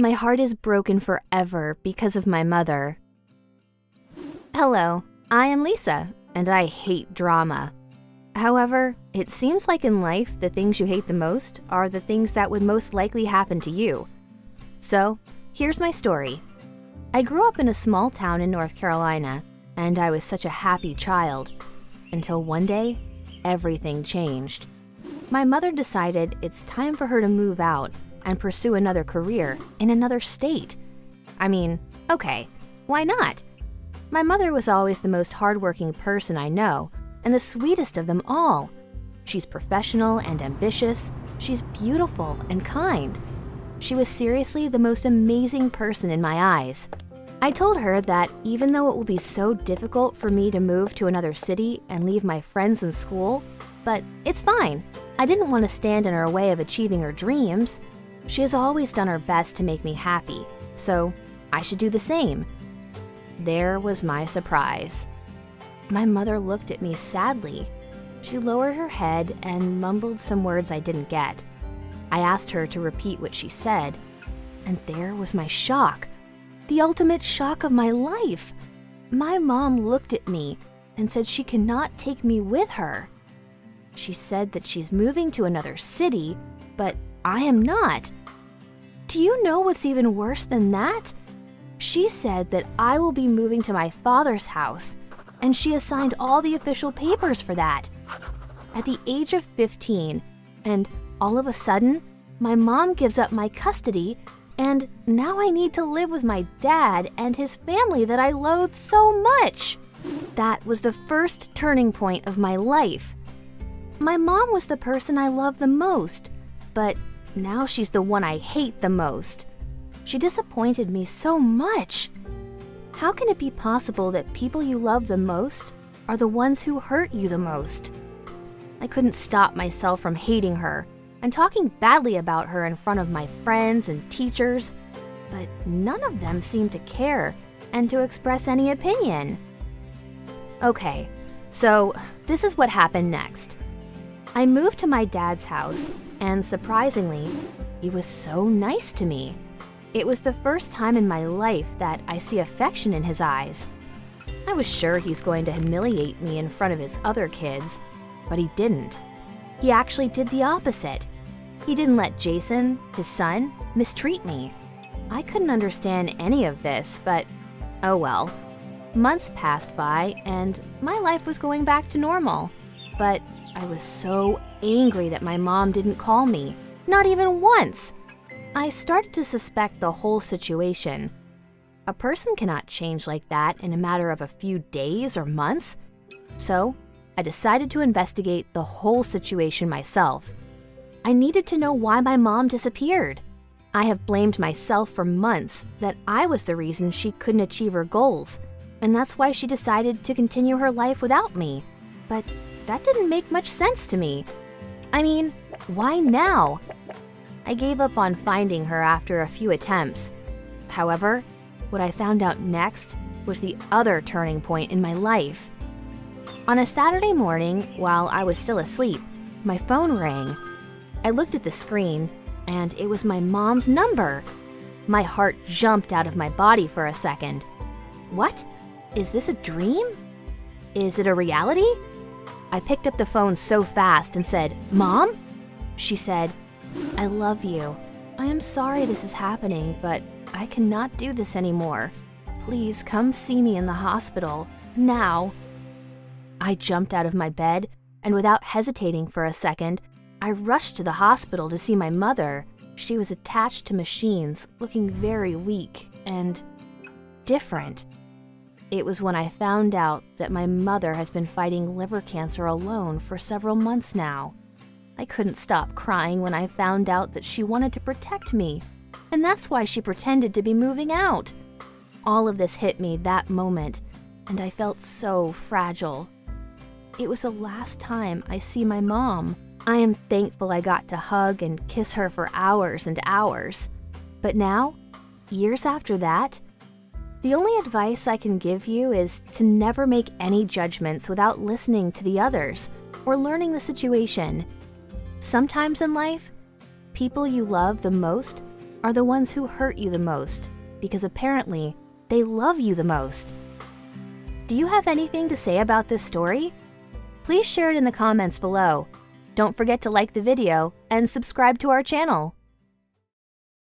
My heart is broken forever because of my mother. Hello, I am Lisa, and I hate drama. However, it seems like in life, the things you hate the most are the things that would most likely happen to you. So, here's my story. I grew up in a small town in North Carolina, and I was such a happy child. Until one day, everything changed. My mother decided it's time for her to move out and pursue another career in another state. I mean, okay, why not? My mother was always the most hardworking person I know, and the sweetest of them all. She's professional and ambitious. She's beautiful and kind. She was seriously the most amazing person in my eyes. I told her that even though it will be so difficult for me to move to another city and leave my friends and school, but it's fine. I didn't want to stand in her way of achieving her dreams. She has always done her best to make me happy, so I should do the same. There was my surprise. My mother looked at me sadly. She lowered her head and mumbled some words I didn't get. I asked her to repeat what she said, and there was my shock. The ultimate shock of my life. My mom looked at me and said she cannot take me with her. She said that she's moving to another city, but I am not. Do you know what's even worse than that? She said that I will be moving to my father's house, and she assigned all the official papers for that. At the age of 15, and all of a sudden, my mom gives up my custody, and now I need to live with my dad and his family that I loathe so much. That was the first turning point of my life. My mom was the person I loved the most, but now she's the one I hate the most. She disappointed me so much. How can it be possible that people you love the most are the ones who hurt you the most? I couldn't stop myself from hating her and talking badly about her in front of my friends and teachers, but none of them seemed to care and to express any opinion. Okay, so this is what happened next. I moved to my dad's house, and surprisingly, he was so nice to me. It was the first time in my life that I see affection in his eyes. I was sure he's going to humiliate me in front of his other kids, but he didn't. He actually did the opposite. He didn't let Jason, his son, mistreat me. I couldn't understand any of this, but oh well. Months passed by, and my life was going back to normal. But I was so angry that my mom didn't call me, not even once. I started to suspect the whole situation. A person cannot change like that in a matter of a few days or months. So I decided to investigate the whole situation myself. I needed to know why my mom disappeared. I have blamed myself for months that I was the reason she couldn't achieve her goals, and that's why she decided to continue her life without me. But that didn't make much sense to me. I mean, why now? I gave up on finding her after a few attempts. However, what I found out next was the other turning point in my life. On a Saturday morning, while I was still asleep, my phone rang. I looked at the screen, and it was my mom's number. My heart jumped out of my body for a second. What? Is this a dream? Is it a reality? I picked up the phone so fast and said, "Mom?" She said, "I love you. I am sorry this is happening, but I cannot do this anymore. Please come see me in the hospital, now." I jumped out of my bed, and without hesitating for a second, I rushed to the hospital to see my mother. She was attached to machines, looking very weak and different. It was when I found out that my mother has been fighting liver cancer alone for several months now. I couldn't stop crying when I found out that she wanted to protect me, and that's why she pretended to be moving out. All of this hit me that moment, and I felt so fragile. It was the last time I see my mom. I am thankful I got to hug and kiss her for hours and hours. But now, years after that, the only advice I can give you is to never make any judgments without listening to the others or learning the situation. Sometimes in life, people you love the most are the ones who hurt you the most, because apparently they love you the most. Do you have anything to say about this story? Please share it in the comments below. Don't forget to like the video and subscribe to our channel.